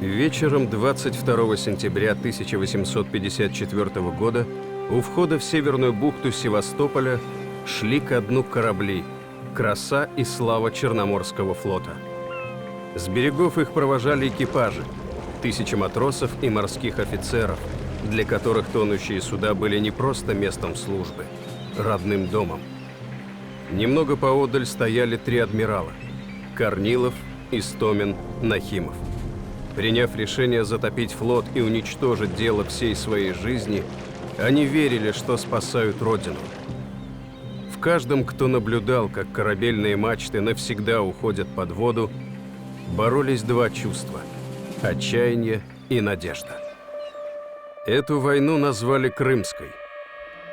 Вечером 22 сентября 1854 года у входа в Северную бухту Севастополя шли ко дну корабли «Краса и слава Черноморского флота». С берегов их провожали экипажи, тысячи матросов и морских офицеров, для которых тонущие суда были не просто местом службы, родным домом. Немного поодаль стояли три адмирала – Корнилов, Истомин, Нахимов. Приняв решение затопить флот и уничтожить дело всей своей жизни, они верили, что спасают Родину. В каждом, кто наблюдал, как корабельные мачты навсегда уходят под воду, боролись два чувства – отчаяние и надежда. Эту войну назвали Крымской,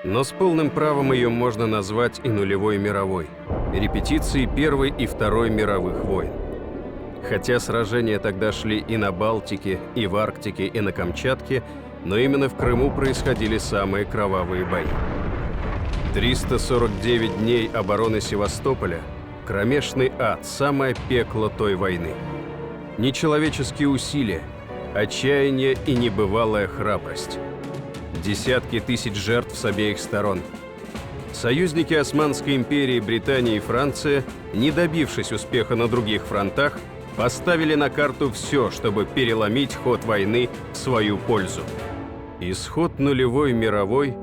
но с полным правом ее можно назвать и нулевой мировой, репетицией Первой и Второй мировых войн. Хотя сражения тогда шли и на Балтике, и в Арктике, и на Камчатке, но именно в Крыму происходили самые кровавые бои. 349 дней обороны Севастополя – кромешный ад, самое пекло той войны. Нечеловеческие усилия, отчаяние и небывалая храбрость. Десятки тысяч жертв с обеих сторон. Союзники Османской империи, Британия и Франция, не добившись успеха на других фронтах, поставили на карту все, чтобы переломить ход войны в свою пользу. Исход нулевой мировой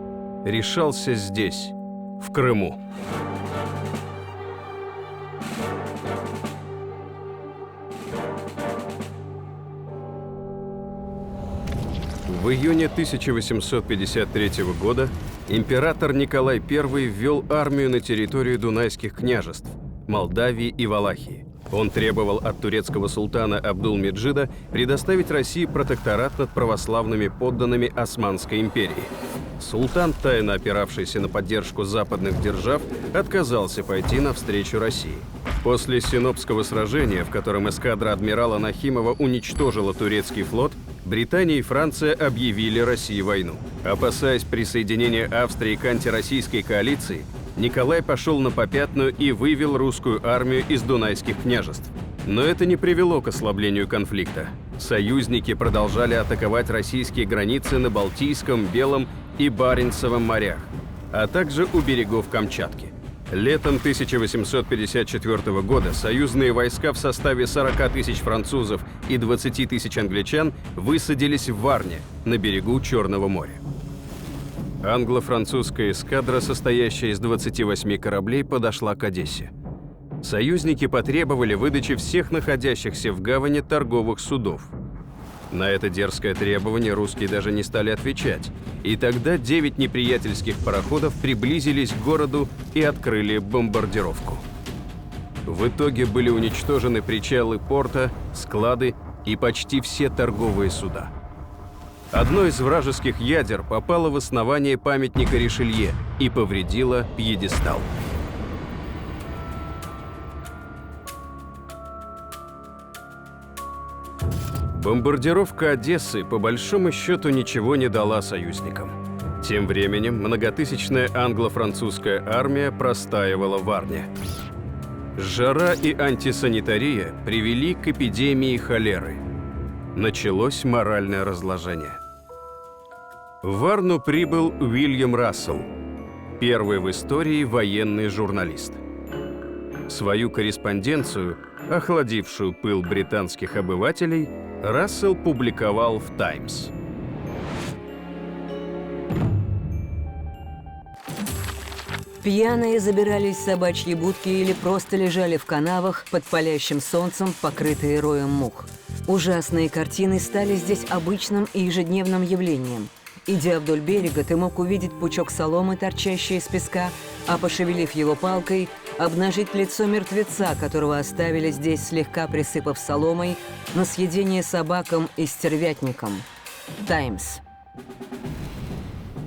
решался здесь, в Крыму. В июне 1853 года император Николай I ввел армию на территорию Дунайских княжеств, Молдавии и Валахии. Он требовал от турецкого султана Абдул-Меджида предоставить России протекторат над православными подданными Османской империи. Султан, тайно опиравшийся на поддержку западных держав, отказался пойти навстречу России. После Синопского сражения, в котором эскадра адмирала Нахимова уничтожила турецкий флот, Британия и Франция объявили России войну. Опасаясь присоединения Австрии к антироссийской коалиции, Николай пошел на попятную и вывел русскую армию из Дунайских княжеств. Но это не привело к ослаблению конфликта. Союзники продолжали атаковать российские границы на Балтийском, Белом и Баренцевом морях, а также у берегов Камчатки. Летом 1854 года союзные войска в составе 40 тысяч французов и 20 тысяч англичан высадились в Варне, на берегу Черного моря. Англо-французская эскадра, состоящая из 28 кораблей, подошла к Одессе. Союзники потребовали выдачи всех находящихся в гавани торговых судов. На это дерзкое требование русские даже не стали отвечать, и тогда 9 неприятельских пароходов приблизились к городу и открыли бомбардировку. В итоге были уничтожены причалы порта, склады и почти все торговые суда. Одно из вражеских ядер попало в основание памятника Ришелье и повредило пьедестал. Бомбардировка Одессы по большому счету ничего не дала союзникам. Тем временем многотысячная англо-французская армия простаивала в Варне. Жара и антисанитария привели к эпидемии холеры. Началось моральное разложение. В Варну прибыл Уильям Рассел, первый в истории военный журналист. Свою корреспонденцию, охладившую пыл британских обывателей, Рассел публиковал в «Таймс». Пьяные забирались в собачьи будки или просто лежали в канавах под палящим солнцем, покрытые роем мух. Ужасные картины стали здесь обычным и ежедневным явлением. Идя вдоль берега, ты мог увидеть пучок соломы, торчащий из песка, а пошевелив его палкой, обнажить лицо мертвеца, которого оставили здесь, слегка присыпав соломой, на съедение собакам и стервятникам. «Таймс».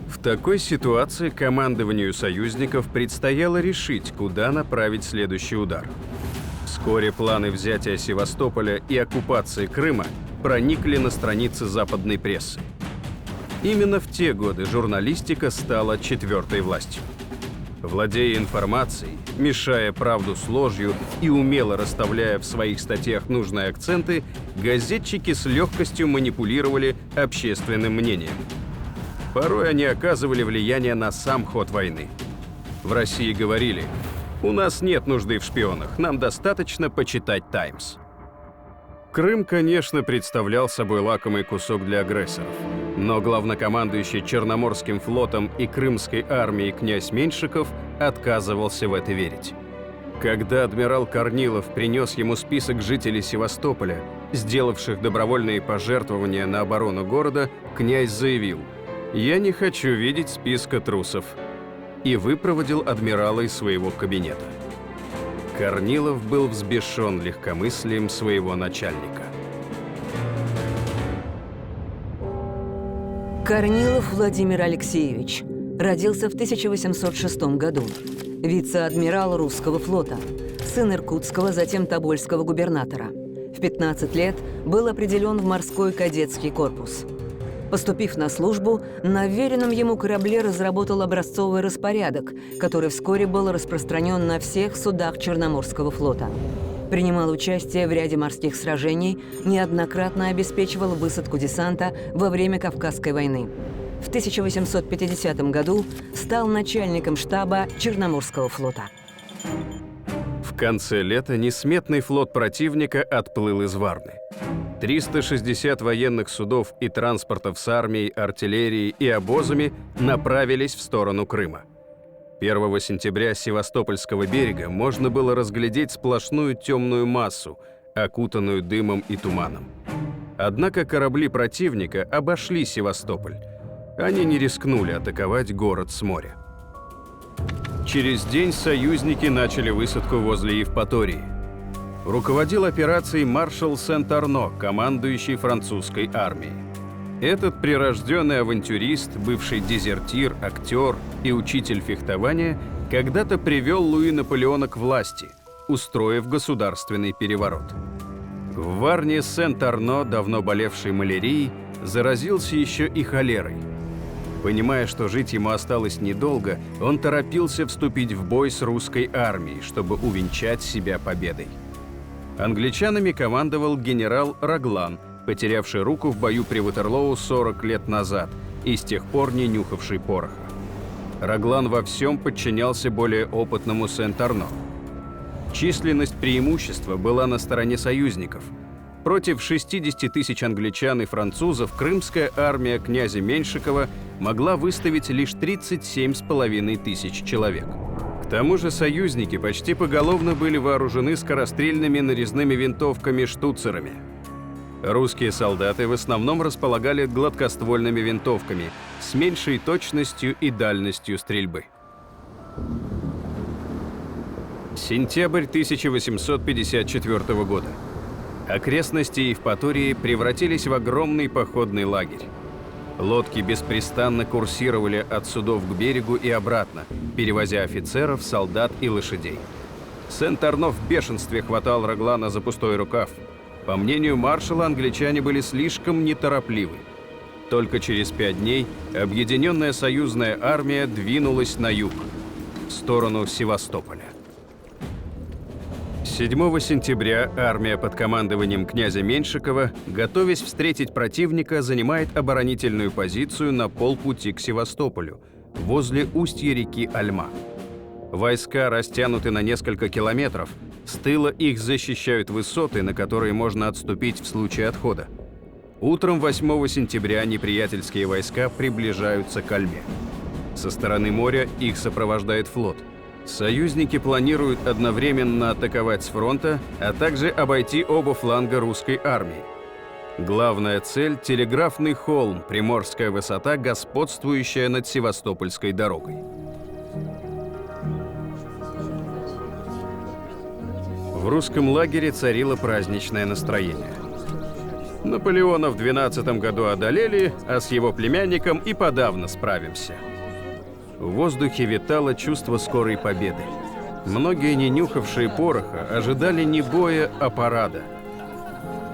В такой ситуации командованию союзников предстояло решить, куда направить следующий удар. Вскоре планы взятия Севастополя и оккупации Крыма проникли на страницы западной прессы. Именно в те годы журналистика стала четвертой властью. Владея информацией, мешая правду с ложью и умело расставляя в своих статьях нужные акценты, газетчики с легкостью манипулировали общественным мнением. Порой они оказывали влияние на сам ход войны. В России говорили: «У нас нет нужды в шпионах, нам достаточно почитать «Таймс». Крым, конечно, представлял собой лакомый кусок для агрессоров. Но главнокомандующий Черноморским флотом и Крымской армией князь Меньшиков отказывался в это верить. Когда адмирал Корнилов принес ему список жителей Севастополя, сделавших добровольные пожертвования на оборону города, князь заявил: «Я не хочу видеть списка трусов», и выпроводил адмирала из своего кабинета. Корнилов был взбешен легкомыслием своего начальника. Корнилов Владимир Алексеевич родился в 1806 году. Вице-адмирал русского флота, сын иркутского, затем тобольского губернатора. В 15 лет был определен в морской кадетский корпус. Поступив на службу, на вверенном ему корабле разработал образцовый распорядок, который вскоре был распространен на всех судах Черноморского флота. Принимал участие в ряде морских сражений, неоднократно обеспечивал высадку десанта во время Кавказской войны. В 1850 году стал начальником штаба Черноморского флота. В конце лета несметный флот противника отплыл из Варны. 360 военных судов и транспортов с армией, артиллерией и обозами направились в сторону Крыма. 1 сентября с Севастопольского берега можно было разглядеть сплошную темную массу, окутанную дымом и туманом. Однако корабли противника обошли Севастополь. Они не рискнули атаковать город с моря. Через день союзники начали высадку возле Евпатории. Руководил операцией маршал Сент-Арно, командующий французской армией. Этот прирожденный авантюрист, бывший дезертир, актер и учитель фехтования, когда-то привел Луи Наполеона к власти, устроив государственный переворот. В Варне Сент-Арно, давно болевший малярией, заразился еще и холерой. Понимая, что жить ему осталось недолго, он торопился вступить в бой с русской армией, чтобы увенчать себя победой. Англичанами командовал генерал Раглан, потерявший руку в бою при Ватерлоу 40 лет назад и с тех пор не нюхавший пороха. Раглан во всем подчинялся более опытному Сент-Арно. Численность преимущества была на стороне союзников. Против 60 тысяч англичан и французов крымская армия князя Меньшикова могла выставить лишь 37,5 тысяч человек. К тому же союзники почти поголовно были вооружены скорострельными нарезными винтовками-штуцерами. Русские солдаты в основном располагали гладкоствольными винтовками с меньшей точностью и дальностью стрельбы. Сентябрь 1854 года. Окрестности Евпатории превратились в огромный походный лагерь. Лодки беспрестанно курсировали от судов к берегу и обратно, перевозя офицеров, солдат и лошадей. Сент-Арно в бешенстве хватал Раглана за пустой рукав. По мнению маршала, англичане были слишком неторопливы. Только через 5 дней объединенная союзная армия двинулась на юг, в сторону Севастополя. 7 сентября армия под командованием князя Меньшикова, готовясь встретить противника, занимает оборонительную позицию на полпути к Севастополю, возле устья реки Альма. Войска растянуты на несколько километров, с тыла их защищают высоты, на которые можно отступить в случае отхода. Утром 8 сентября неприятельские войска приближаются к Альме. Со стороны моря их сопровождает флот. Союзники планируют одновременно атаковать с фронта, а также обойти оба фланга русской армии. Главная цель – телеграфный холм, Приморская высота, господствующая над Севастопольской дорогой. В русском лагере царило праздничное настроение. Наполеона в 12 году одолели, а с его племянником и подавно справимся. В воздухе витало чувство скорой победы. Многие, не нюхавшие пороха, ожидали не боя, а парада.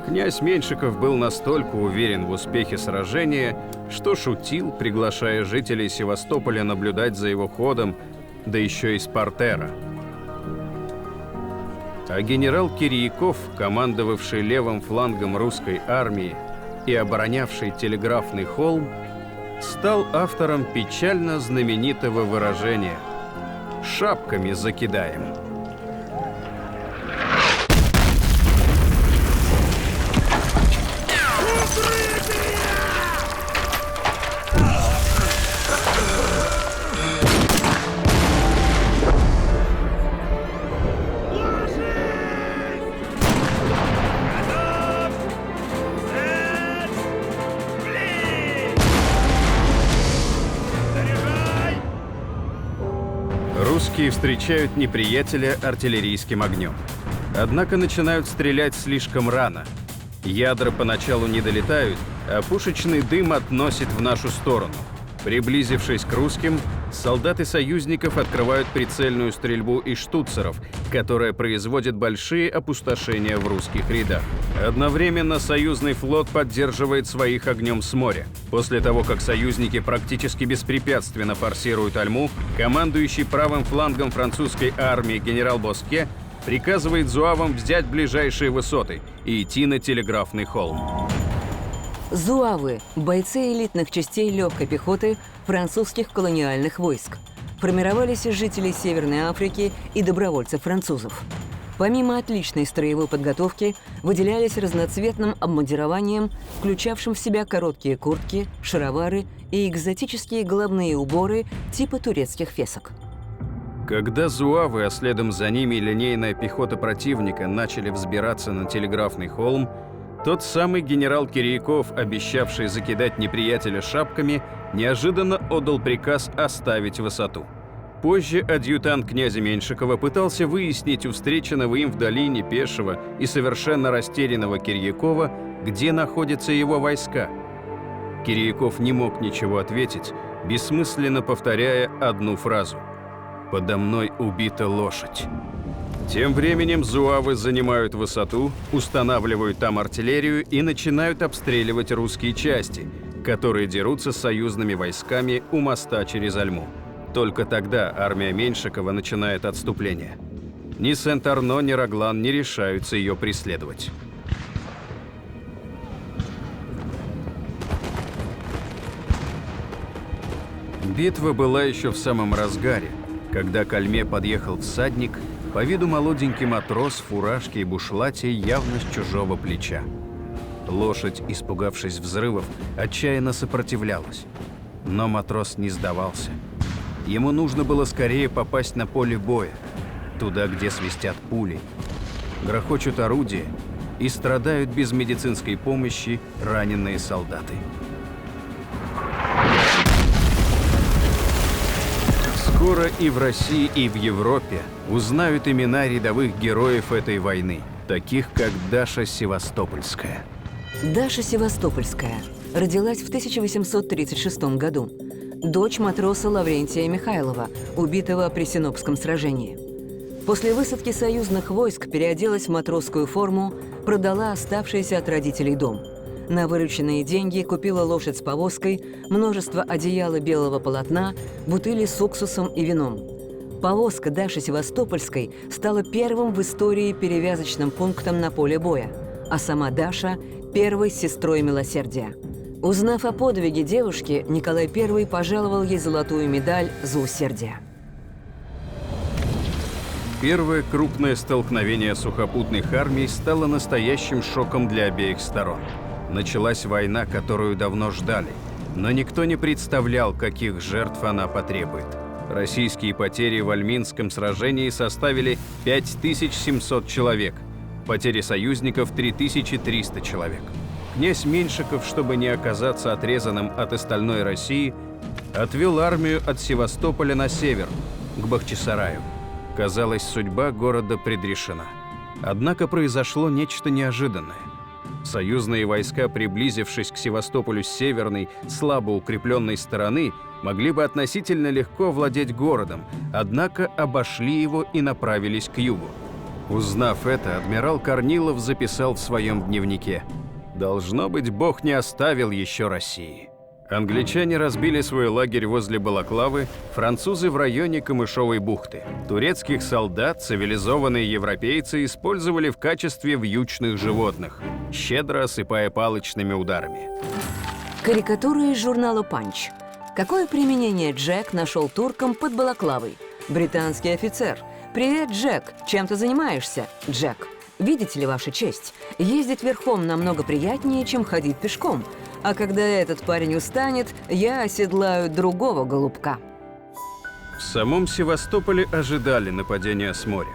Князь Меньшиков был настолько уверен в успехе сражения, что шутил, приглашая жителей Севастополя наблюдать за его ходом, да еще из портера. А генерал Кирьяков, командовавший левым флангом русской армии и оборонявший Телеграфный холм, стал автором печально знаменитого выражения «шапками закидаем». Русские встречают неприятеля артиллерийским огнем. Однако начинают стрелять слишком рано. Ядра поначалу не долетают, а пушечный дым относит в нашу сторону. Приблизившись к русским, солдаты союзников открывают прицельную стрельбу из штуцеров, которая производит большие опустошения в русских рядах. Одновременно союзный флот поддерживает своих огнем с моря. После того, как союзники практически беспрепятственно форсируют Альму, командующий правым флангом французской армии генерал Боске приказывает зуавам взять ближайшие высоты и идти на Телеграфный холм. Зуавы – бойцы элитных частей легкой пехоты французских колониальных войск. Формировались из жителей Северной Африки и добровольцев французов. Помимо отличной строевой подготовки, выделялись разноцветным обмундированием, включавшим в себя короткие куртки, шаровары и экзотические головные уборы типа турецких фесок. Когда зуавы, а следом за ними линейная пехота противника начали взбираться на Телеграфный холм, тот самый генерал Кирьяков, обещавший закидать неприятеля шапками, неожиданно отдал приказ оставить высоту. Позже адъютант князя Меньшикова пытался выяснить у встреченного им в долине пешего и совершенно растерянного Кирьякова, где находятся его войска. Кирьяков не мог ничего ответить, бессмысленно повторяя одну фразу: «Подо мной убита лошадь». Тем временем зуавы занимают высоту, устанавливают там артиллерию и начинают обстреливать русские части, которые дерутся с союзными войсками у моста через Альму. Только тогда армия Меньшикова начинает отступление. Ни Сент-Арно, ни Раглан не решаются ее преследовать. Битва была еще в самом разгаре, когда к Альме подъехал всадник, по виду молоденький матрос в фуражке и бушлате, явно с чужого плеча. Лошадь, испугавшись взрывов, отчаянно сопротивлялась. Но матрос не сдавался. Ему нужно было скорее попасть на поле боя, туда, где свистят пули, грохочут орудия и страдают без медицинской помощи раненые солдаты. Скоро и в России, и в Европе узнают имена рядовых героев этой войны, таких как Даша Севастопольская. Даша Севастопольская родилась в 1836 году. Дочь матроса Лаврентия Михайлова, убитого при Синопском сражении. После высадки союзных войск переоделась в матросскую форму, продала оставшийся от родителей дом. На вырученные деньги купила лошадь с повозкой, множество одеял и белого полотна, бутыли с уксусом и вином. Повозка Даши Севастопольской стала первым в истории перевязочным пунктом на поле боя, а сама Даша – первой сестрой милосердия. Узнав о подвиге девушки, Николай I пожаловал ей золотую медаль за усердие. Первое крупное столкновение сухопутных армий стало настоящим шоком для обеих сторон. Началась война, которую давно ждали, но никто не представлял, каких жертв она потребует. Российские потери в Альминском сражении составили 5700 человек, потери союзников – 3300 человек. Князь Меньшиков, чтобы не оказаться отрезанным от остальной России, отвел армию от Севастополя на север, к Бахчисараю. Казалось, судьба города предрешена. Однако произошло нечто неожиданное. Союзные войска, приблизившись к Севастополю с северной, слабо укрепленной стороны, могли бы относительно легко владеть городом, однако обошли его и направились к югу. Узнав это, адмирал Корнилов записал в своем дневнике: «Должно быть, Бог не оставил еще России». Англичане разбили свой лагерь возле Балаклавы, французы в районе Камышовой бухты. Турецких солдат цивилизованные европейцы использовали в качестве вьючных животных, щедро осыпая палочными ударами. Карикатура из журнала «Панч». Какое применение Джек нашел туркам под Балаклавой? Британский офицер. «Привет, Джек. Чем ты занимаешься, Джек? Видите ли, Ваша честь, ездить верхом намного приятнее, чем ходить пешком. А когда этот парень устанет, я оседлаю другого голубка». В самом Севастополе ожидали нападения с моря.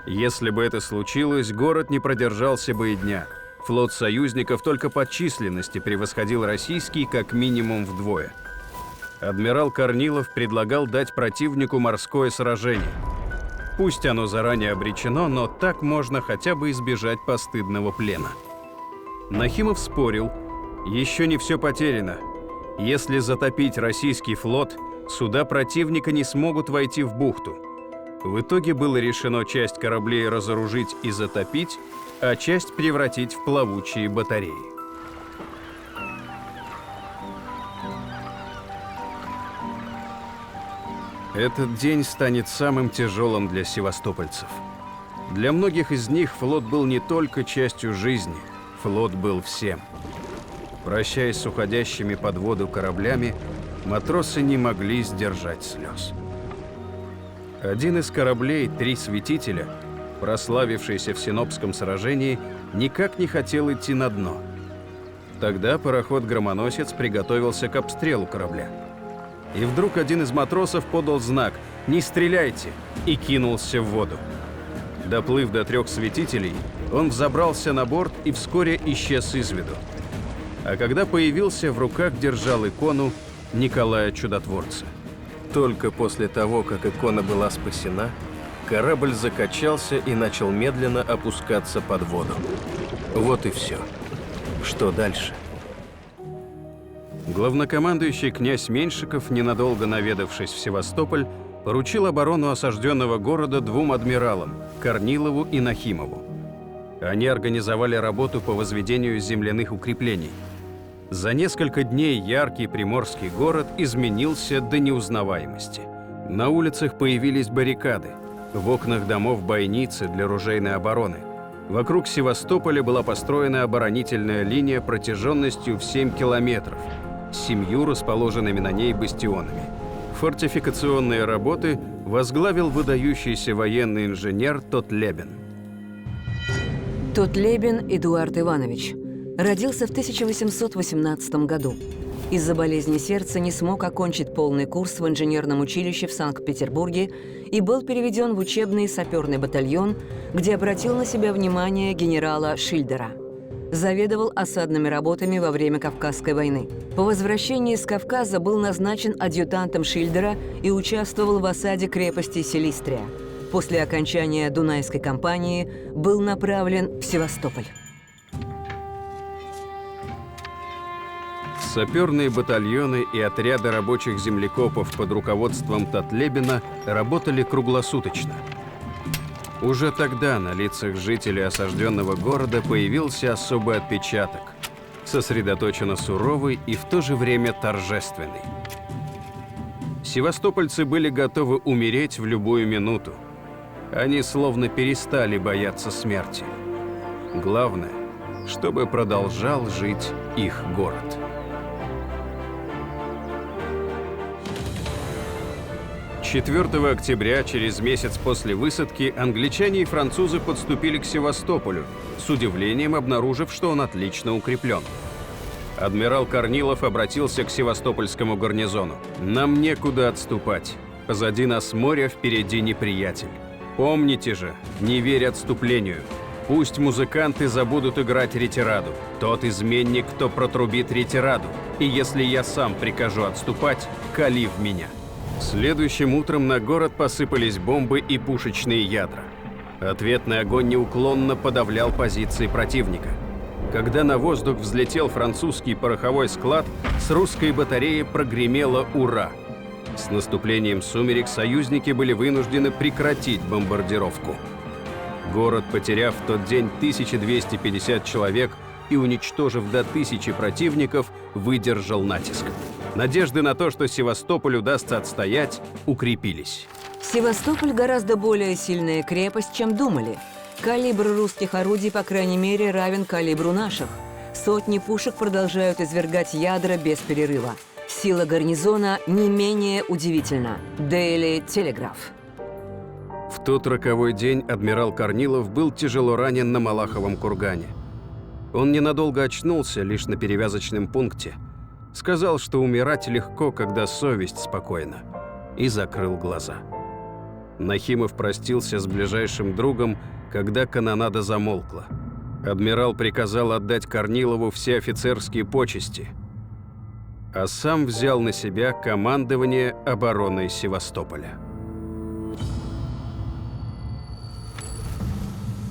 Если бы это случилось, город не продержался бы и дня. Флот союзников только по численности превосходил российский как минимум вдвое. Адмирал Корнилов предлагал дать противнику морское сражение. Пусть оно заранее обречено, но так можно хотя бы избежать постыдного плена. Нахимов спорил, еще не все потеряно. Если затопить российский флот, суда противника не смогут войти в бухту. В итоге было решено часть кораблей разоружить и затопить, а часть превратить в плавучие батареи. Этот день станет самым тяжелым для севастопольцев. Для многих из них флот был не только частью жизни, флот был всем. Прощаясь с уходящими под воду кораблями, матросы не могли сдержать слез. Один из кораблей «Три святителя», прославившийся в Синопском сражении, никак не хотел идти на дно. Тогда пароход-громоносец приготовился к обстрелу корабля. И вдруг один из матросов подал знак «Не стреляйте!» и кинулся в воду. Доплыв до трех святителей, он взобрался на борт и вскоре исчез из виду. А когда появился, в руках держал икону Николая Чудотворца. Только после того, как икона была спасена, корабль закачался и начал медленно опускаться под воду. Вот и все. Что дальше? Главнокомандующий князь Меньшиков, ненадолго наведавшись в Севастополь, поручил оборону осажденного города двум адмиралам – Корнилову и Нахимову. Они организовали работу по возведению земляных укреплений. За несколько дней яркий приморский город изменился до неузнаваемости. На улицах появились баррикады, в окнах домов бойницы для ружейной обороны. Вокруг Севастополя была построена оборонительная линия протяженностью в 7 километров, с 7 расположенными на ней бастионами. Фортификационные работы возглавил выдающийся военный инженер Тотлебен. Тотлебен Эдуард Иванович. Родился в 1818 году. Из-за болезни сердца не смог окончить полный курс в инженерном училище в Санкт-Петербурге и был переведен в учебный саперный батальон, где обратил на себя внимание генерала Шильдера. Заведовал осадными работами во время Кавказской войны. По возвращении с Кавказа был назначен адъютантом Шильдера и участвовал в осаде крепости Силистрия. После окончания Дунайской кампании был направлен в Севастополь. Саперные батальоны и отряды рабочих землекопов под руководством Тотлебена работали круглосуточно. Уже тогда на лицах жителей осажденного города появился особый отпечаток, сосредоточенно суровый и в то же время торжественный. Севастопольцы были готовы умереть в любую минуту. Они словно перестали бояться смерти. Главное, чтобы продолжал жить их город. 4 октября, через месяц после высадки, англичане и французы подступили к Севастополю, с удивлением обнаружив, что он отлично укреплен. Адмирал Корнилов обратился к севастопольскому гарнизону. «Нам некуда отступать. Позади нас море, впереди неприятель. Помните же, не верь отступлению. Пусть музыканты забудут играть ретираду. Тот изменник, кто протрубит ретираду. И если я сам прикажу отступать, кали в меня». Следующим утром на город посыпались бомбы и пушечные ядра. Ответный огонь неуклонно подавлял позиции противника. Когда на воздух взлетел французский пороховой склад, с русской батареи прогремело «Ура!». С наступлением сумерек союзники были вынуждены прекратить бомбардировку. Город, потеряв в тот день 1250 человек и уничтожив до 1000 противников, выдержал натиск. Надежды на то, что Севастополь удастся отстоять, укрепились. Севастополь гораздо более сильная крепость, чем думали. Калибр русских орудий, по крайней мере, равен калибру наших. Сотни пушек продолжают извергать ядра без перерыва. Сила гарнизона не менее удивительна. Daily Telegraph. В тот роковой день адмирал Корнилов был тяжело ранен на Малаховом кургане. Он ненадолго очнулся лишь на перевязочном пункте. Сказал, что умирать легко, когда совесть спокойна, и закрыл глаза. Нахимов простился с ближайшим другом, когда канонада замолкла. Адмирал приказал отдать Корнилову все офицерские почести, а сам взял на себя командование обороной Севастополя.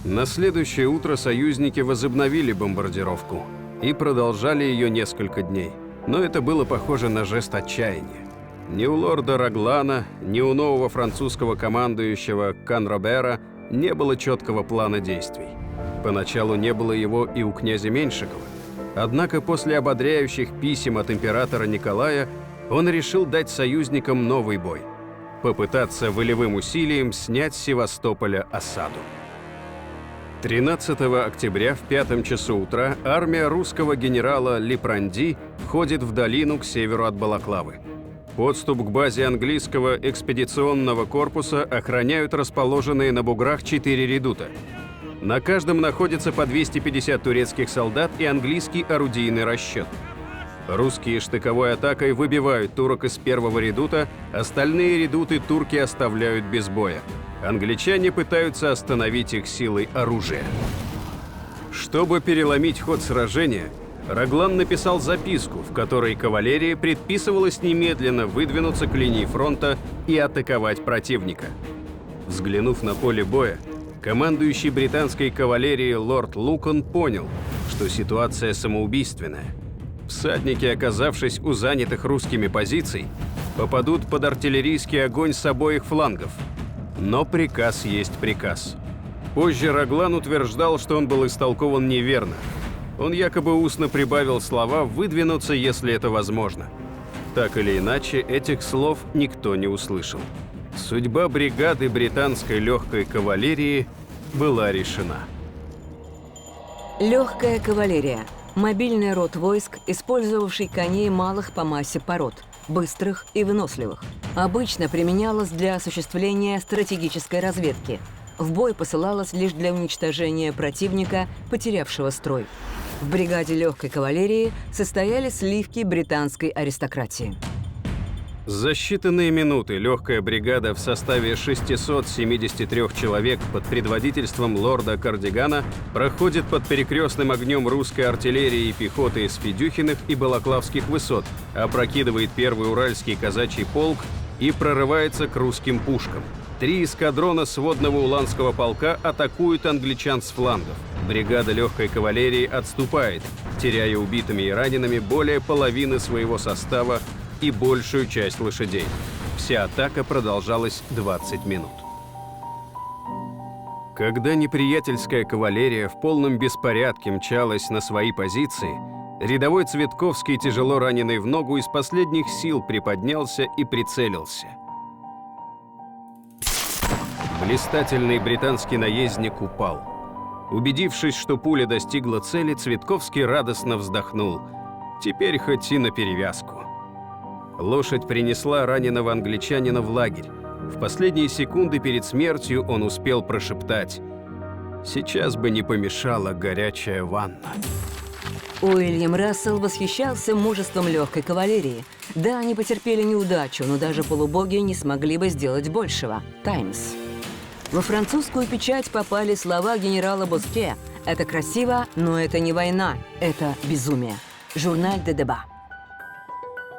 На следующее утро союзники возобновили бомбардировку и продолжали ее несколько дней. Но это было похоже на жест отчаяния. Ни у лорда Раглана, ни у нового французского командующего Канробера не было четкого плана действий. Поначалу не было его и у князя Меньшикова. Однако после ободряющих писем от императора Николая он решил дать союзникам новый бой – попытаться волевым усилием снять с Севастополя осаду. 13 октября в 5 часу утра армия русского генерала Липранди входит в долину к северу от Балаклавы. Подступ к базе английского экспедиционного корпуса охраняют расположенные на буграх 4 редута. На каждом находится по 250 турецких солдат и английский орудийный расчет. Русские штыковой атакой выбивают турок из первого редута, остальные редуты турки оставляют без боя. Англичане пытаются остановить их силой оружия. Чтобы переломить ход сражения, Раглан написал записку, в которой кавалерии предписывалось немедленно выдвинуться к линии фронта и атаковать противника. Взглянув на поле боя, командующий британской кавалерией лорд Лукон понял, что ситуация самоубийственная. Всадники, оказавшись у занятых русскими позиций, попадут под артиллерийский огонь с обоих флангов. Но приказ есть приказ. Позже Раглан утверждал, что он был истолкован неверно. Он якобы устно прибавил слова «выдвинуться, если это возможно». Так или иначе, этих слов никто не услышал. Судьба бригады британской легкой кавалерии была решена. Легкая кавалерия – мобильный род войск, использовавший коней малых по массе пород, быстрых и выносливых. Обычно применялась для осуществления стратегической разведки. В бой посылалась лишь для уничтожения противника, потерявшего строй. В бригаде легкой кавалерии состояли сливки британской аристократии. За считанные минуты легкая бригада в составе 673 человек под предводительством лорда Кардигана проходит под перекрестным огнем русской артиллерии и пехоты из Федюхиных и Балаклавских высот, опрокидывает первый уральский казачий полк и прорывается к русским пушкам. 3 эскадрона сводного уланского полка атакуют англичан с флангов. Бригада легкой кавалерии отступает, теряя убитыми и ранеными более половины своего состава и большую часть лошадей. Вся атака продолжалась 20 минут. Когда неприятельская кавалерия в полном беспорядке мчалась на свои позиции, рядовой Цветковский, тяжело раненый в ногу, из последних сил приподнялся и прицелился. Блистательный британский наездник упал. Убедившись, что пуля достигла цели, Цветковский радостно вздохнул. Теперь хоть и на перевязку. Лошадь принесла раненого англичанина в лагерь. В последние секунды перед смертью он успел прошептать: «Сейчас бы не помешала горячая ванна». Уильям Рассел восхищался мужеством легкой кавалерии. Да, они потерпели неудачу, но даже полубоги не смогли бы сделать большего. «Таймс». Во французскую печать попали слова генерала Боске: «Это красиво, но это не война, это безумие». Журнал де Деба.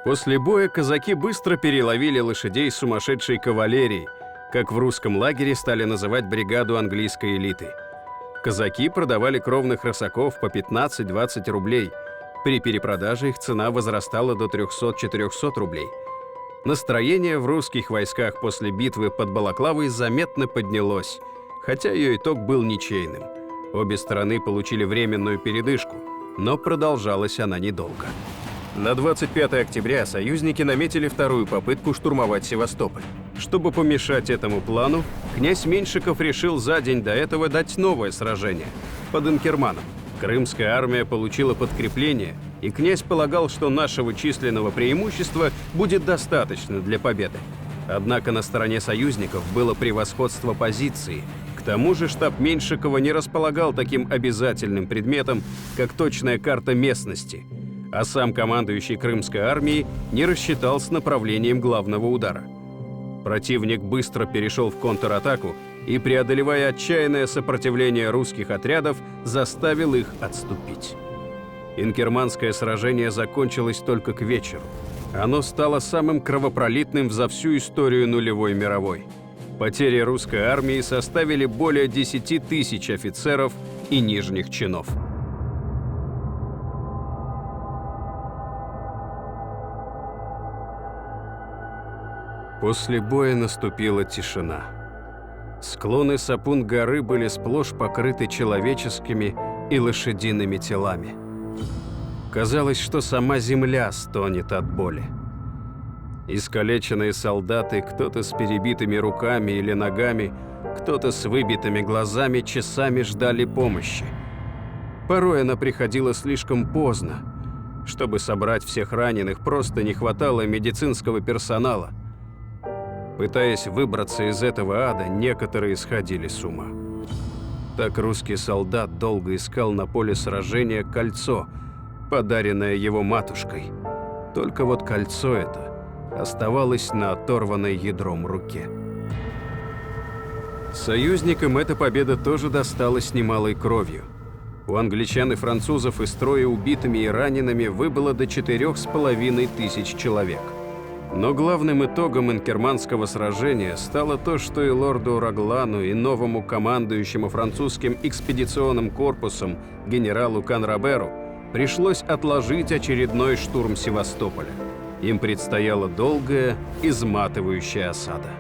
После боя казаки быстро переловили лошадей сумасшедшей кавалерии, как в русском лагере стали называть бригаду английской элиты. Казаки продавали кровных рысаков по 15-20 рублей. При перепродаже их цена возрастала до 300-400 рублей. Настроение в русских войсках после битвы под Балаклавой заметно поднялось, хотя ее итог был ничейным. Обе стороны получили временную передышку, но продолжалась она недолго. На 25 октября союзники наметили вторую попытку штурмовать Севастополь. Чтобы помешать этому плану, князь Меньшиков решил за день до этого дать новое сражение под Инкерманом. Крымская армия получила подкрепление, и князь полагал, что нашего численного преимущества будет достаточно для победы. Однако на стороне союзников было превосходство позиции. К тому же штаб Меньшикова не располагал таким обязательным предметом, как точная карта местности, а сам командующий Крымской армией не рассчитал с направлением главного удара. Противник быстро перешел в контратаку и, преодолевая отчаянное сопротивление русских отрядов, заставил их отступить. Инкерманское сражение закончилось только к вечеру. Оно стало самым кровопролитным за всю историю нулевой мировой. Потери русской армии составили более 10 тысяч офицеров и нижних чинов. После боя наступила тишина. Склоны Сапун-горы были сплошь покрыты человеческими и лошадиными телами. Казалось, что сама земля стонет от боли. Искалеченные солдаты, кто-то с перебитыми руками или ногами, кто-то с выбитыми глазами, часами ждали помощи. Порой она приходила слишком поздно. Чтобы собрать всех раненых, просто не хватало медицинского персонала. Пытаясь выбраться из этого ада, некоторые сходили с ума. Так русский солдат долго искал на поле сражения кольцо, подаренное его матушкой. Только вот кольцо это оставалось на оторванной ядром руке. Союзникам эта победа тоже досталась немалой кровью. У англичан и французов из строя убитыми и ранеными выбыло до 4500 человек. Но главным итогом инкерманского сражения стало то, что и лорду Раглану, и новому командующему французским экспедиционным корпусом генералу Канраберу пришлось отложить очередной штурм Севастополя. Им предстояла долгая, изматывающая осада.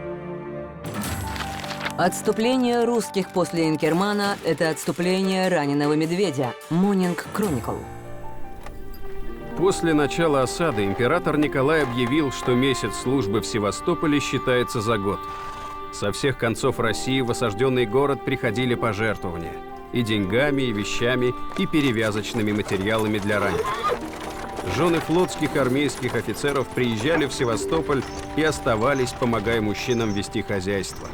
Отступление русских после Инкермана – это отступление раненого медведя. Morning Chronicle. После начала осады император Николай объявил, что месяц службы в Севастополе считается за год. Со всех концов России в осажденный город приходили пожертвования – и деньгами, и вещами, и перевязочными материалами для раненых. Жены флотских и армейских офицеров приезжали в Севастополь и оставались, помогая мужчинам вести хозяйство.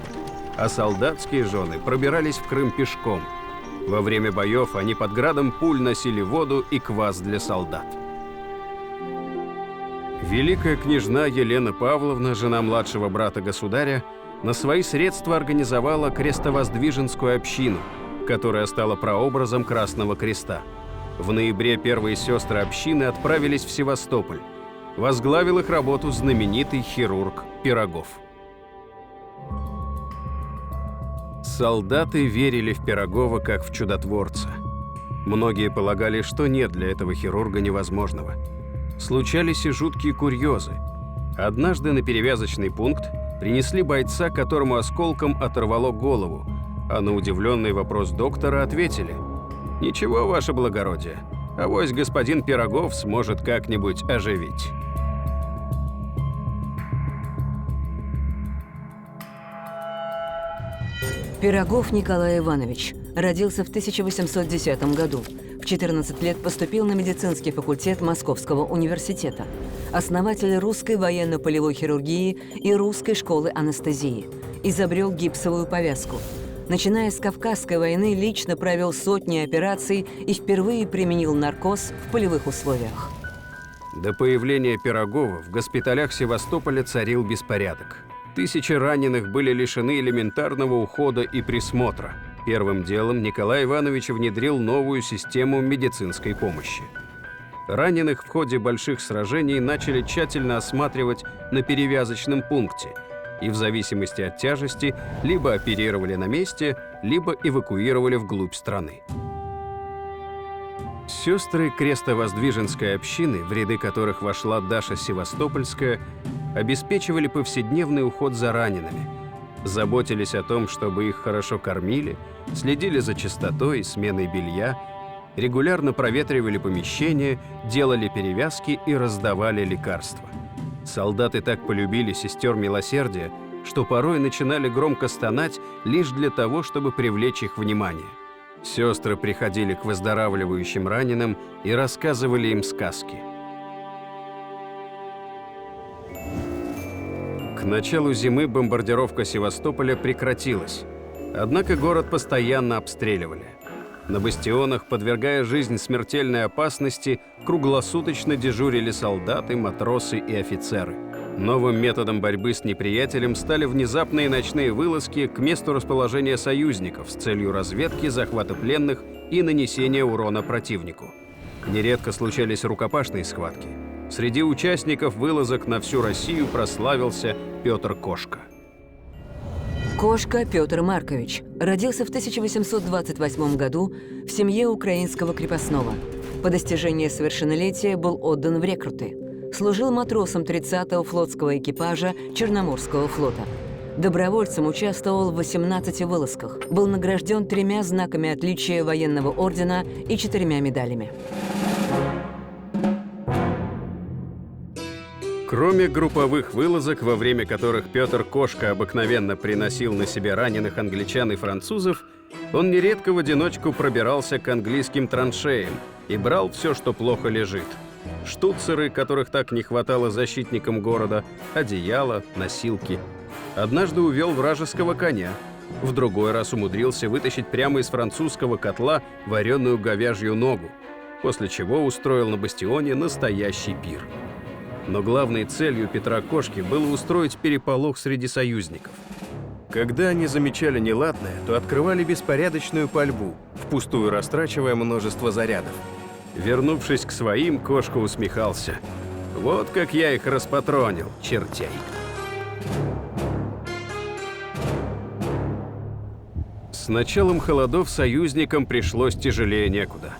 А солдатские жены пробирались в Крым пешком. Во время боев они под градом пуль носили воду и квас для солдат. Великая княжна Елена Павловна, жена младшего брата государя, на свои средства организовала крестовоздвиженскую общину, которая стала прообразом Красного Креста. В ноябре первые сестры общины отправились в Севастополь. Возглавил их работу знаменитый хирург Пирогов. Солдаты верили в Пирогова как в чудотворца. Многие полагали, что нет для этого хирурга невозможного. Случались и жуткие курьезы. Однажды на перевязочный пункт принесли бойца, которому осколком оторвало голову, а на удивленный вопрос доктора ответили: «Ничего, ваше благородие, авось господин Пирогов сможет как-нибудь оживить». Пирогов Николай Иванович родился в 1810 году. В 14 лет поступил на медицинский факультет Московского университета. Основатель русской военно-полевой хирургии и русской школы анестезии. Изобрел гипсовую повязку. Начиная с Кавказской войны, лично провел сотни операций и впервые применил наркоз в полевых условиях. До появления Пирогова в госпиталях Севастополя царил беспорядок. Тысячи раненых были лишены элементарного ухода и присмотра. Первым делом Николай Иванович внедрил новую систему медицинской помощи. Раненых в ходе больших сражений начали тщательно осматривать на перевязочном пункте и в зависимости от тяжести либо оперировали на месте, либо эвакуировали вглубь страны. Сестры Крестовоздвиженской общины, в ряды которых вошла Даша Севастопольская, обеспечивали повседневный уход за ранеными, заботились о том, чтобы их хорошо кормили, следили за чистотой и сменой белья, регулярно проветривали помещения, делали перевязки и раздавали лекарства. Солдаты так полюбили сестер милосердия, что порой начинали громко стонать лишь для того, чтобы привлечь их внимание. Сестры приходили к выздоравливающим раненым и рассказывали им сказки. К началу зимы бомбардировка Севастополя прекратилась, однако город постоянно обстреливали. На бастионах, подвергая жизнь смертельной опасности, круглосуточно дежурили солдаты, матросы и офицеры. Новым методом борьбы с неприятелем стали внезапные ночные вылазки к месту расположения союзников с целью разведки, захвата пленных и нанесения урона противнику. Нередко случались рукопашные схватки. Среди участников вылазок на всю Россию прославился Петр Кошка. Кошка Петр Маркович родился в 1828 году в семье украинского крепостного. По достижении совершеннолетия был отдан в рекруты. Служил матросом 30-го флотского экипажа Черноморского флота. Добровольцем участвовал в 18 вылазках. Был награжден 3 знаками отличия военного ордена и 4 медалями. Кроме групповых вылазок, во время которых Петр Кошка обыкновенно приносил на себе раненых англичан и французов, он нередко в одиночку пробирался к английским траншеям и брал все, что плохо лежит. Штуцеры, которых так не хватало защитникам города, одеяла, носилки. Однажды увел вражеского коня, в другой раз умудрился вытащить прямо из французского котла вареную говяжью ногу, после чего устроил на бастионе настоящий пир. Но главной целью Петра Кошки было устроить переполох среди союзников. Когда они замечали неладное, то открывали беспорядочную пальбу, впустую растрачивая множество зарядов. Вернувшись к своим, Кошка усмехался. «Вот как я их распатронил, чертей!» С началом холодов союзникам пришлось тяжелее некуда.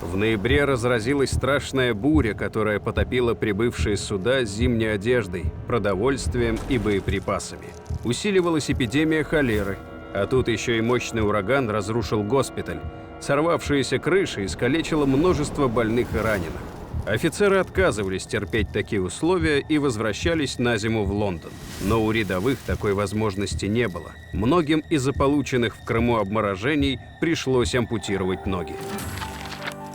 В ноябре разразилась страшная буря, которая потопила прибывшие суда с зимней одеждой, продовольствием и боеприпасами. Усиливалась эпидемия холеры, а тут еще и мощный ураган разрушил госпиталь. Сорвавшиеся крыши искалечило множество больных и раненых. Офицеры отказывались терпеть такие условия и возвращались на зиму в Лондон. Но у рядовых такой возможности не было. Многим из-за полученных в Крыму обморожений пришлось ампутировать ноги.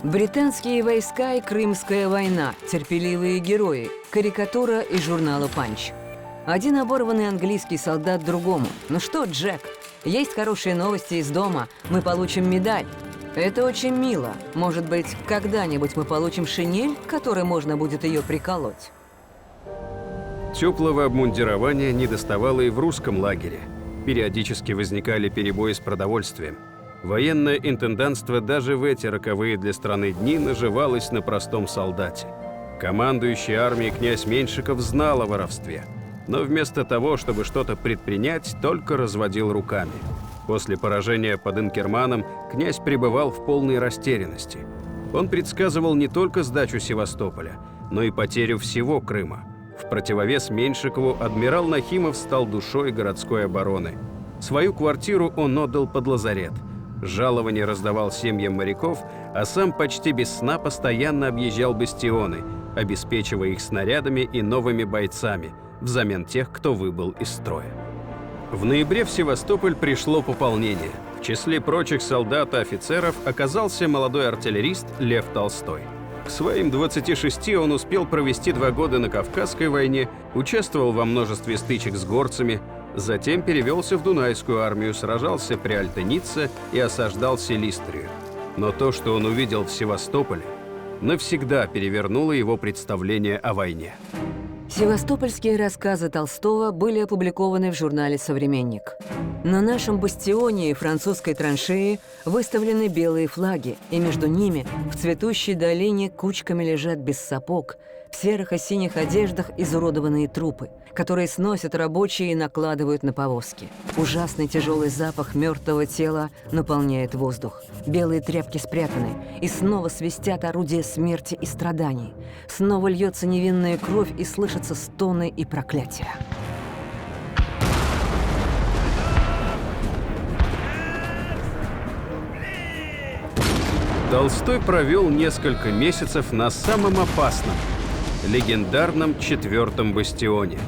Британские войска и Крымская война. Терпеливые герои. Карикатура из журнала «Панч». Один оборванный английский солдат другому. «Ну что, Джек, есть хорошие новости из дома. Мы получим медаль». «Это очень мило. Может быть, когда-нибудь мы получим шинель, которой можно будет ее приколоть?» Теплого обмундирования недоставало и в русском лагере. Периодически возникали перебои с продовольствием. Военное интендантство даже в эти роковые для страны дни наживалось на простом солдате. Командующий армией князь Меньшиков знал о воровстве, но вместо того, чтобы что-то предпринять, только разводил руками. После поражения под Инкерманом князь пребывал в полной растерянности. Он предсказывал не только сдачу Севастополя, но и потерю всего Крыма. В противовес Меньшикову адмирал Нахимов стал душой городской обороны. Свою квартиру он отдал под лазарет. Жалование раздавал семьям моряков, а сам почти без сна постоянно объезжал бастионы, обеспечивая их снарядами и новыми бойцами, взамен тех, кто выбыл из строя. В ноябре в Севастополь пришло пополнение. В числе прочих солдат и офицеров оказался молодой артиллерист Лев Толстой. К своим 26 он успел провести 2 года на Кавказской войне, участвовал во множестве стычек с горцами, затем перевелся в Дунайскую армию, сражался при Альтенице и осаждал Силистрию. Но то, что он увидел в Севастополе, навсегда перевернуло его представление о войне. Севастопольские рассказы Толстого были опубликованы в журнале «Современник». На нашем бастионе и французской траншее выставлены белые флаги, и между ними в цветущей долине кучками лежат без сапог, в серых и синих одеждах изуродованные трупы, которые сносят рабочие и накладывают на повозки. Ужасный тяжелый запах мертвого тела наполняет воздух. Белые тряпки спрятаны, и снова свистят орудия смерти и страданий. Снова льется невинная кровь, и слышатся стоны и проклятия. Толстой провел несколько месяцев на самом опасном, легендарном 4-м бастионе,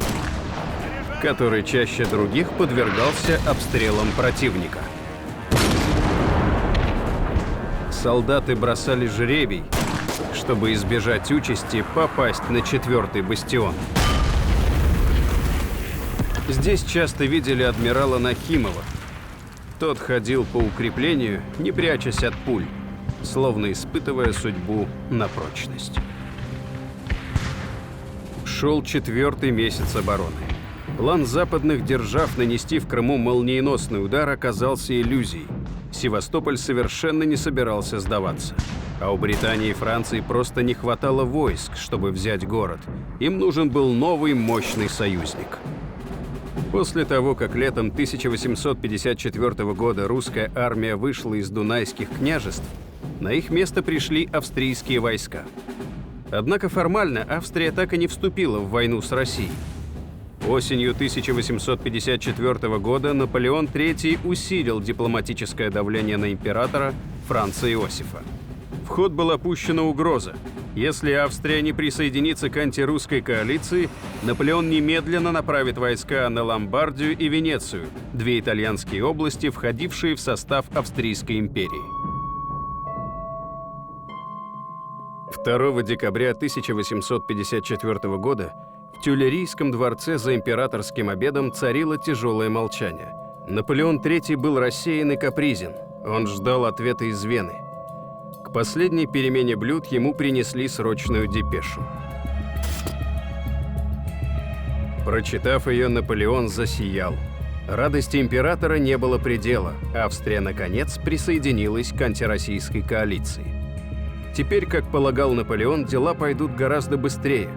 который чаще других подвергался обстрелам противника. Солдаты бросали жребий, чтобы избежать участи попасть на 4-й бастион. Здесь часто видели адмирала Нахимова. Тот ходил по укреплению, не прячась от пуль, словно испытывая судьбу на прочность. Шел 4-й месяц обороны. План западных держав нанести в Крыму молниеносный удар оказался иллюзией. Севастополь совершенно не собирался сдаваться. А у Британии и Франции просто не хватало войск, чтобы взять город. Им нужен был новый мощный союзник. После того, как летом 1854 года русская армия вышла из Дунайских княжеств, на их место пришли австрийские войска. Однако формально Австрия так и не вступила в войну с Россией. Осенью 1854 года Наполеон III усилил дипломатическое давление на императора Франца Иосифа. В ход была пущена угроза. Если Австрия не присоединится к антирусской коалиции, Наполеон немедленно направит войска на Ломбардию и Венецию, 2 итальянские области, входившие в состав Австрийской империи. 2 декабря 1854 года в Тюильрийском дворце за императорским обедом царило тяжелое молчание. Наполеон III был рассеян и капризен. Он ждал ответа из Вены. К последней перемене блюд ему принесли срочную депешу. Прочитав ее, Наполеон засиял. Радости императора не было предела. Австрия, наконец, присоединилась к антироссийской коалиции. Теперь, как полагал Наполеон, дела пойдут гораздо быстрее.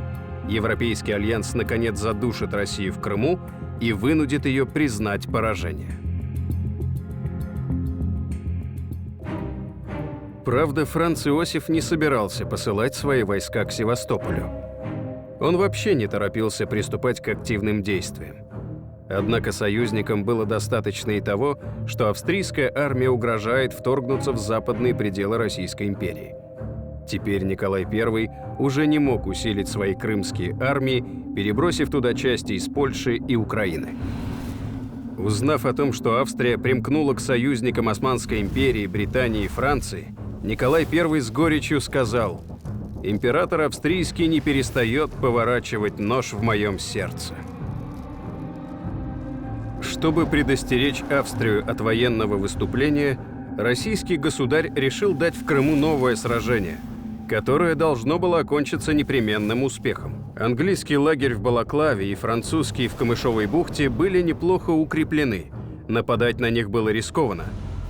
Европейский альянс, наконец, задушит Россию в Крыму и вынудит ее признать поражение. Правда, Франц Иосиф не собирался посылать свои войска к Севастополю. Он вообще не торопился приступать к активным действиям. Однако союзникам было достаточно и того, что австрийская армия угрожает вторгнуться в западные пределы Российской империи. Теперь Николай I уже не мог усилить свои крымские армии, перебросив туда части из Польши и Украины. Узнав о том, что Австрия примкнула к союзникам Османской империи, Британии и Франции, Николай I с горечью сказал: «Император австрийский не перестает поворачивать нож в моем сердце». Чтобы предостеречь Австрию от военного выступления, российский государь решил дать в Крыму новое сражение, которое должно было окончиться непременным успехом. Английский лагерь в Балаклаве и французский в Камышовой бухте были неплохо укреплены. Нападать на них было рискованно.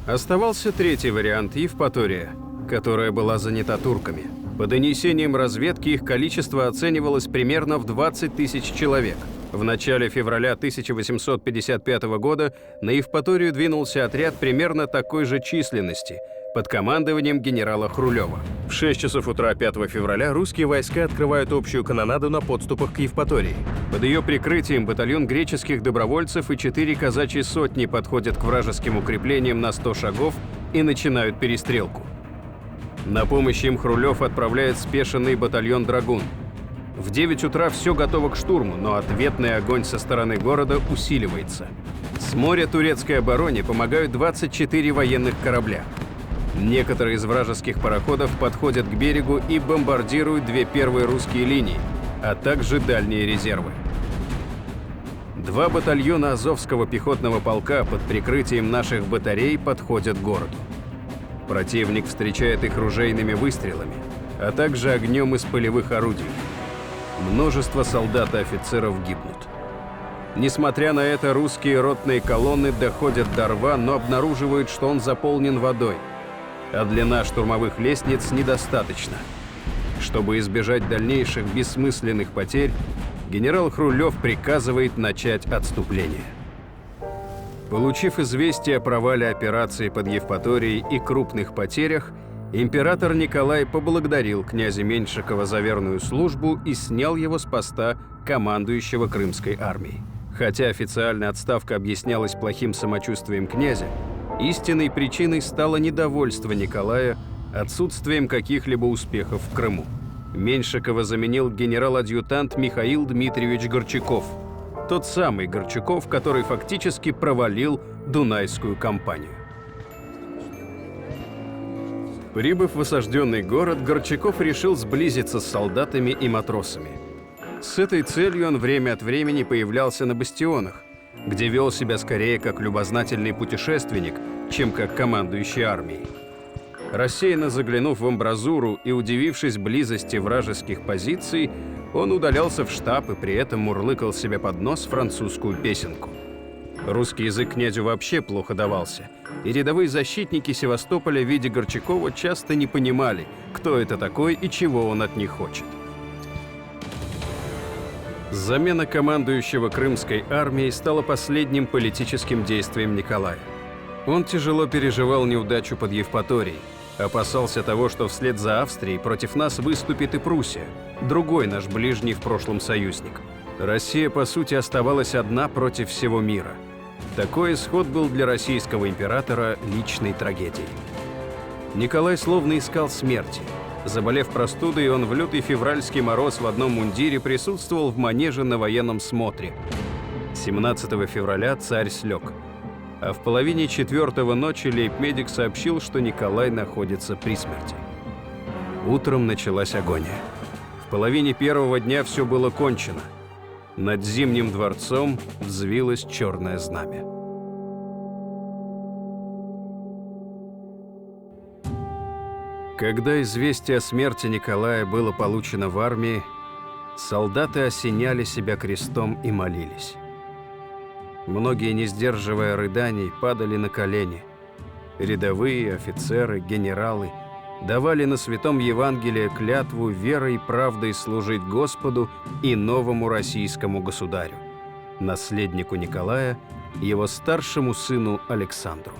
Оставался третий вариант – Евпатория, которая была занята турками. По донесениям разведки их количество оценивалось примерно в 20 тысяч человек. В начале февраля 1855 года на Евпаторию двинулся отряд примерно такой же численности под командованием генерала Хрулева. В 6 часов утра 5 февраля русские войска открывают общую канонаду на подступах к Евпатории. Под ее прикрытием батальон греческих добровольцев и 4 казачьи сотни подходят к вражеским укреплениям на 100 шагов и начинают перестрелку. На помощь им Хрулев отправляет спешенный батальон «Драгун». В 9 утра все готово к штурму, но ответный огонь со стороны города усиливается. С моря турецкой обороне помогают 24 военных корабля. Некоторые из вражеских пароходов подходят к берегу и бомбардируют 2 первые русские линии, а также дальние резервы. 2 батальона Азовского пехотного полка под прикрытием наших батарей подходят к городу. Противник встречает их ружейными выстрелами, а также огнем из полевых орудий. Множество солдат и офицеров гибнут. Несмотря на это, русские ротные колонны доходят до рва, но обнаруживают, что он заполнен водой, а длина штурмовых лестниц недостаточна. Чтобы избежать дальнейших бессмысленных потерь, генерал Хрулев приказывает начать отступление. Получив известие о провале операции под Евпаторией и крупных потерях, император Николай поблагодарил князя Меньшикова за верную службу и снял его с поста командующего Крымской армией. Хотя официальная отставка объяснялась плохим самочувствием князя, истинной причиной стало недовольство Николая отсутствием каких-либо успехов в Крыму. Меньшикова заменил генерал-адъютант Михаил Дмитриевич Горчаков. Тот самый Горчаков, который фактически провалил Дунайскую кампанию. Прибыв в осажденный город, Горчаков решил сблизиться с солдатами и матросами. С этой целью он время от времени появлялся на бастионах, где вел себя скорее как любознательный путешественник, чем как командующий армией. Рассеянно заглянув в амбразуру и удивившись близости вражеских позиций, он удалялся в штаб и при этом мурлыкал себе под нос французскую песенку. Русский язык князю вообще плохо давался, и рядовые защитники Севастополя в виде Горчакова часто не понимали, кто это такой и чего он от них хочет. Замена командующего Крымской армией стала последним политическим действием Николая. Он тяжело переживал неудачу под Евпаторией, опасался того, что вслед за Австрией против нас выступит и Пруссия, другой наш ближний в прошлом союзник. Россия, по сути, оставалась одна против всего мира. Такой исход был для российского императора личной трагедией. Николай словно искал смерти. Заболев простудой, он в лютый февральский мороз в одном мундире присутствовал в манеже на военном смотре. 17 февраля царь слег. А в половине 4-го ночи лейб-медик сообщил, что Николай находится при смерти. Утром началась агония. В половине 1-го дня все было кончено. Над Зимним дворцом взвилось черное знамя. Когда известие о смерти Николая было получено в армии, солдаты осеняли себя крестом и молились. Многие, не сдерживая рыданий, падали на колени. Рядовые, офицеры, генералы давали на Святом Евангелии клятву верой и правдой служить Господу и новому российскому государю, наследнику Николая, его старшему сыну Александру.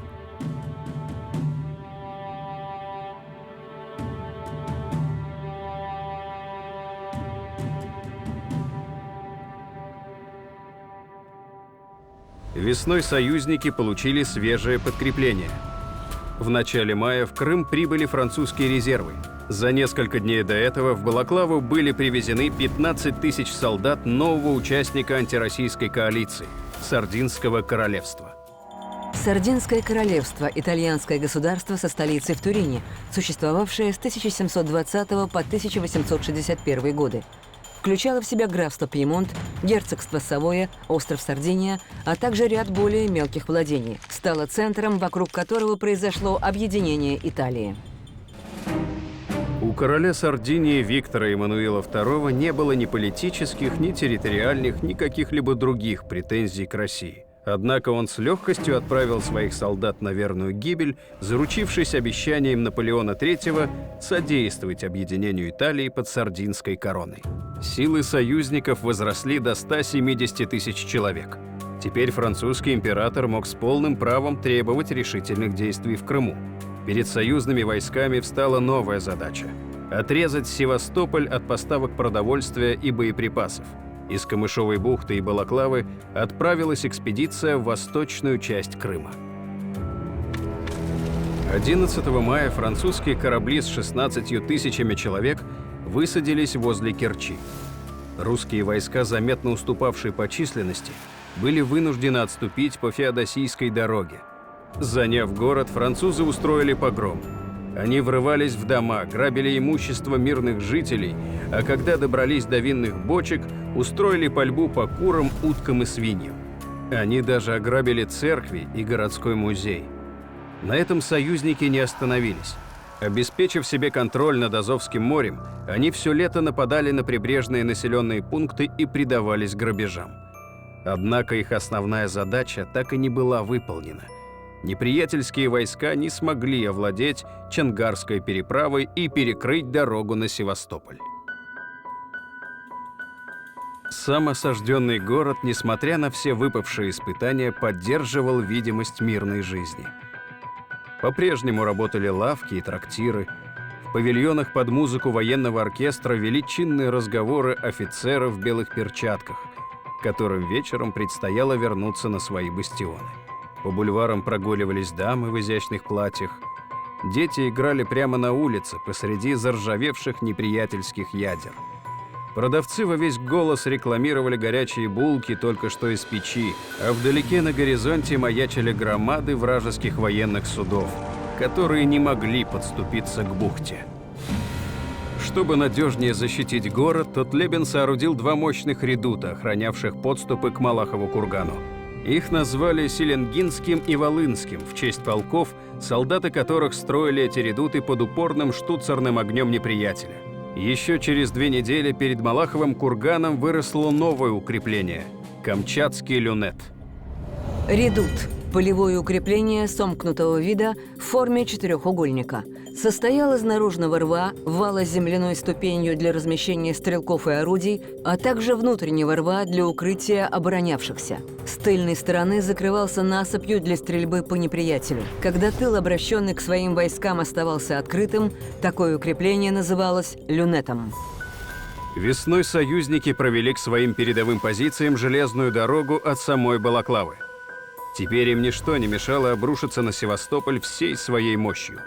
Весной союзники получили свежее подкрепление. В начале мая в Крым прибыли французские резервы. За несколько дней до этого в Балаклаву были привезены 15 тысяч солдат нового участника антироссийской коалиции – Сардинского королевства. Сардинское королевство – итальянское государство со столицей в Турине, существовавшее с 1720 по 1861 годы. Включало в себя графство Пьемонт, герцогство Савоя, остров Сардиния, а также ряд более мелких владений. Стало центром, вокруг которого произошло объединение Италии. У короля Сардинии Виктора Эммануила II не было ни политических, ни территориальных, ни каких-либо других претензий к России. Однако он с легкостью отправил своих солдат на верную гибель, заручившись обещанием Наполеона III содействовать объединению Италии под Сардинской короной. Силы союзников возросли до 170 тысяч человек. Теперь французский император мог с полным правом требовать решительных действий в Крыму. Перед союзными войсками встала новая задача – отрезать Севастополь от поставок продовольствия и боеприпасов. Из Камышовой бухты и Балаклавы отправилась экспедиция в восточную часть Крыма. 11 мая французские корабли с 16 тысячами человек высадились возле Керчи. Русские войска, заметно уступавшие по численности, были вынуждены отступить по Феодосийской дороге. Заняв город, французы устроили погром. Они врывались в дома, грабили имущество мирных жителей, а когда добрались до винных бочек, устроили пальбу по курам, уткам и свиньям. Они даже ограбили церкви и городской музей. На этом союзники не остановились. Обеспечив себе контроль над Азовским морем, они все лето нападали на прибрежные населенные пункты и предавались грабежам. Однако их основная задача так и не была выполнена. Неприятельские войска не смогли овладеть Чангарской переправой и перекрыть дорогу на Севастополь. Сам осажденный город, несмотря на все выпавшие испытания, поддерживал видимость мирной жизни. По-прежнему работали лавки и трактиры. В павильонах под музыку военного оркестра вели чинные разговоры офицеров в белых перчатках, которым вечером предстояло вернуться на свои бастионы. По бульварам прогуливались дамы в изящных платьях. Дети играли прямо на улице, посреди заржавевших неприятельских ядер. Продавцы во весь голос рекламировали горячие булки только что из печи, а вдалеке на горизонте маячили громады вражеских военных судов, которые не могли подступиться к бухте. Чтобы надежнее защитить город, Тотлебен соорудил 2 мощных редута, охранявших подступы к Малахову кургану. Их назвали Селенгинским и Волынским в честь полков, солдаты которых строили эти редуты под упорным штуцерным огнем неприятеля. Еще через 2 недели перед Малаховым курганом выросло новое укрепление – Камчатский люнет. Редут – полевое укрепление сомкнутого вида в форме четырехугольника. Состоял из наружного рва, вала с земляной ступенью для размещения стрелков и орудий, а также внутреннего рва для укрытия оборонявшихся. С тыльной стороны закрывался насыпью для стрельбы по неприятелю. Когда тыл, обращенный к своим войскам, оставался открытым, такое укрепление называлось люнетом. Весной союзники провели к своим передовым позициям железную дорогу от самой Балаклавы. Теперь им ничто не мешало обрушиться на Севастополь всей своей мощью.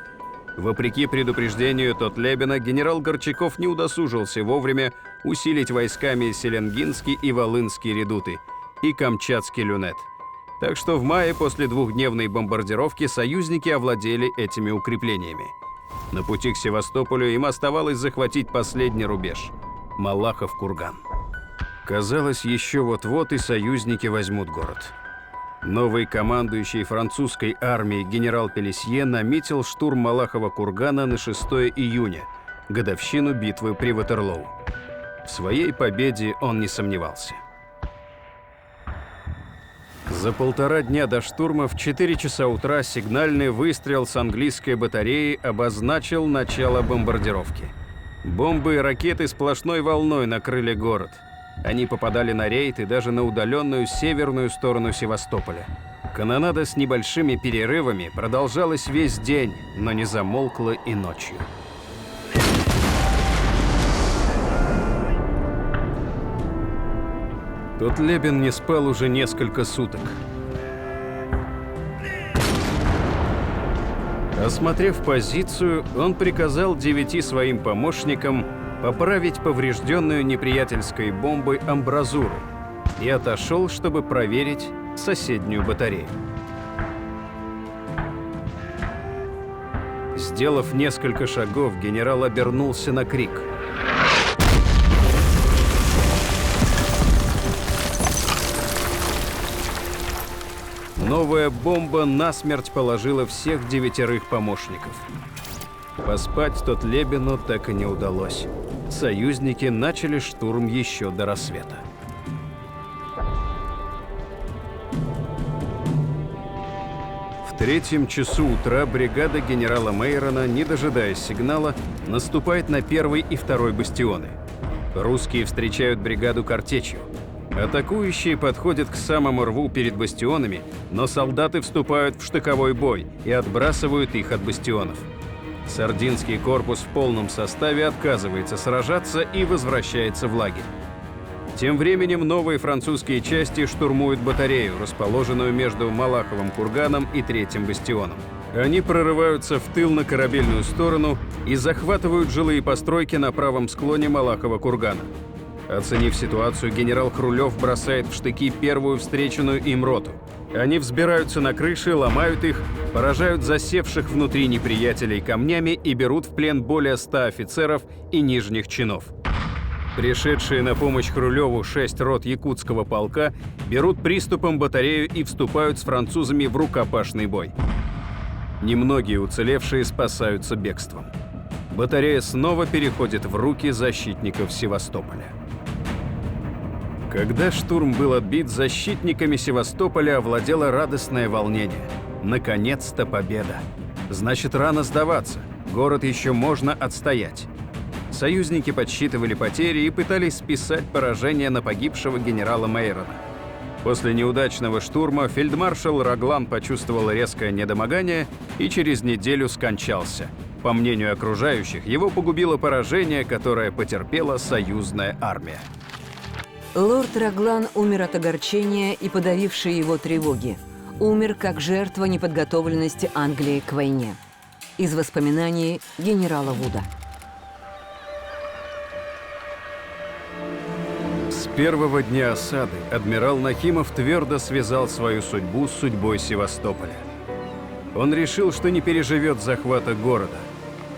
Вопреки предупреждению Тотлебена, генерал Горчаков не удосужился вовремя усилить войсками Селенгинский и Волынский редуты и Камчатский люнет. Так что в мае после 2-дневной бомбардировки союзники овладели этими укреплениями. На пути к Севастополю им оставалось захватить последний рубеж – Малахов курган. Казалось, еще вот-вот и союзники возьмут город. Новый командующий французской армией генерал Пелесье наметил штурм Малахова кургана на 6 июня, годовщину битвы при Ватерлоу. В своей победе он не сомневался. За 1,5 дня до штурма в 4 часа утра сигнальный выстрел с английской батареи обозначил начало бомбардировки. Бомбы и ракеты сплошной волной накрыли город. Они попадали на рейд и даже на удаленную северную сторону Севастополя. Канонада с небольшими перерывами продолжалась весь день, но не замолкла и ночью. Тотлебен не спал уже несколько суток. Осмотрев позицию, он приказал 9 своим помощникам поправить поврежденную неприятельской бомбой амбразуру и отошел, чтобы проверить соседнюю батарею. Сделав несколько шагов, генерал обернулся на крик. Новая бомба насмерть положила всех 9 помощников. Поспать Тотлебену так и не удалось. Союзники начали штурм еще до рассвета. В 3 часу утра бригада генерала Мейрона, не дожидаясь сигнала, наступает на 1 и 2 бастионы. Русские встречают бригаду картечью. Атакующие подходят к самому рву перед бастионами, но солдаты вступают в штыковой бой и отбрасывают их от бастионов. Сардинский корпус в полном составе отказывается сражаться и возвращается в лагерь. Тем временем новые французские части штурмуют батарею, расположенную между Малаховым курганом и 3-м бастионом. Они прорываются в тыл на корабельную сторону и захватывают жилые постройки на правом склоне Малахова кургана. Оценив ситуацию, генерал Хрулев бросает в штыки первую встреченную им роту. Они взбираются на крыши, ломают их, поражают засевших внутри неприятелей камнями и берут в плен более 100 офицеров и нижних чинов. Пришедшие на помощь Хрулеву 6 рот якутского полка берут приступом батарею и вступают с французами в рукопашный бой. Немногие уцелевшие спасаются бегством. Батарея снова переходит в руки защитников Севастополя. Когда штурм был отбит, защитниками Севастополя овладело радостное волнение. Наконец-то победа. Значит, рано сдаваться. Город еще можно отстоять. Союзники подсчитывали потери и пытались списать поражение на погибшего генерала Мейрона. После неудачного штурма фельдмаршал Раглан почувствовал резкое недомогание и через неделю скончался. По мнению окружающих, его погубило поражение, которое потерпела союзная армия. Лорд Раглан умер от огорчения и подавившей его тревоги. Умер как жертва неподготовленности Англии к войне. Из воспоминаний генерала Вуда. С первого дня осады адмирал Нахимов твердо связал свою судьбу с судьбой Севастополя. Он решил, что не переживет захвата города,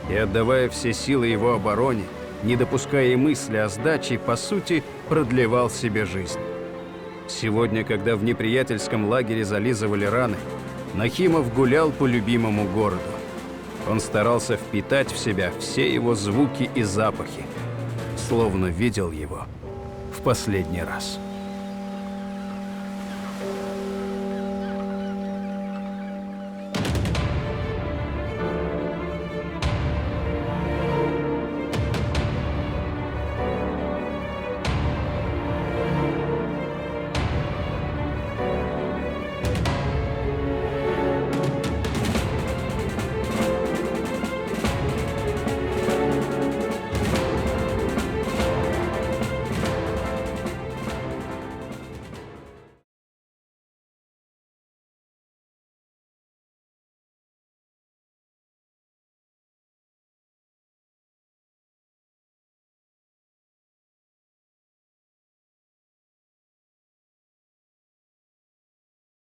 и, отдавая все силы его обороне, не допуская и мысли о сдаче, по сути, продлевал себе жизнь. Сегодня, когда в неприятельском лагере зализывали раны, Нахимов гулял по любимому городу. Он старался впитать в себя все его звуки и запахи, словно видел его в последний раз.